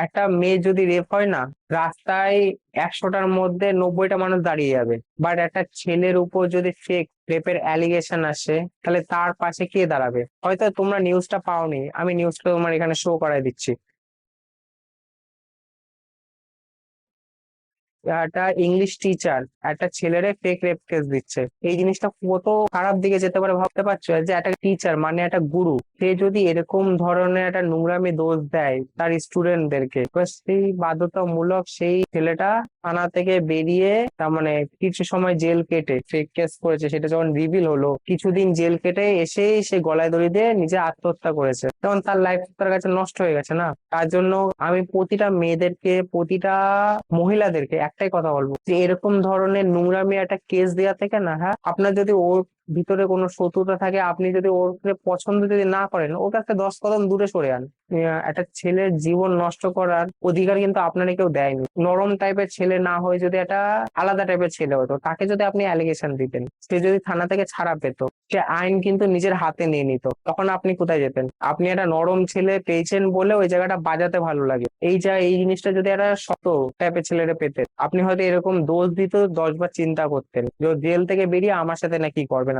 একটা মেয়ে যদি রেপ হয় না, রাস্তায় 100টার মধ্যে 90টা মানুষ দাঁড়িয়ে যাবে। বাট একটা ছেলের উপর যদি ফেক রেপের অ্যালিগেশন আসে, তাহলে তার পাশে কে দাঁড়াবে? হয়তো তোমরা নিউজটা পাওনি, আমি নিউজটা তোমার এখানে শো করাই দিচ্ছি। একটা ইংলিশ টিচার একটা ছেলেরে ফেক রেপ কেস দিচ্ছে। এই জিনিসটা কত খারাপ দিকে যেতে পারে ভাবতে পারছো? যে একটা টিচার মানে একটা গুরু, সে যদি এরকম ধরনের একটা নোংরামি দোষ দেয় তার স্টুডেন্টদেরকে, সেই বাধ্যতামূলক সেই ছেলেটা থানা থেকে বেরিয়ে, তার মানে কিছু সময় জেল কেটে, ফেক কেস করেছে সেটা যখন রিভিল হলো, কিছুদিন জেল কেটে এসেই সে গলায় দড়ি দিয়ে নিজে আত্মহত্যা করেছে, তখন তার লাইফ তার কাছে নষ্ট হয়ে গেছে না? তার জন্য আমি প্রতিটা মেয়েদেরকে, প্রতিটা মহিলাদেরকে একটাই কথা বলবো, যে এরকম ধরনের নোংরামি একটা কেস দেওয়া থেকে না, হ্যাঁ, আপনার যদি ওর ভিতরে কোনো শত্রুতা থাকে, আপনি যদি ওকে পছন্দ যদি না করেন, ওর কাছে 10 কদম দূরে সরে যান। একটা ছেলের জীবন নষ্ট করার অধিকার কিন্তু আপনারা কেউ দেয়নি। নরম টাইপের ছেলে না হয়ে যদি একটা আলাদা টাইপের ছেলে হতো, তাকে যদি আপনি অ্যালিগেশন দিতেন, সে যদি থানা থেকে ছাড়া পেত, সে আইন কিন্তু নিজের হাতে নিয়ে নিত, তখন আপনি কোথায় যেতেন? আপনি একটা নরম ছেলে পেয়েছেন বলে ওই জায়গাটা বাজাতে ভালো লাগে। এই জিনিসটা যদি একটা শত টাইপের ছেলেরা পেতেন, আপনি হয়তো এরকম দোষ দিত 10 বার চিন্তা করতেন যে ও জেল থেকে বেরিয়ে আমার সাথে না কি করবেন।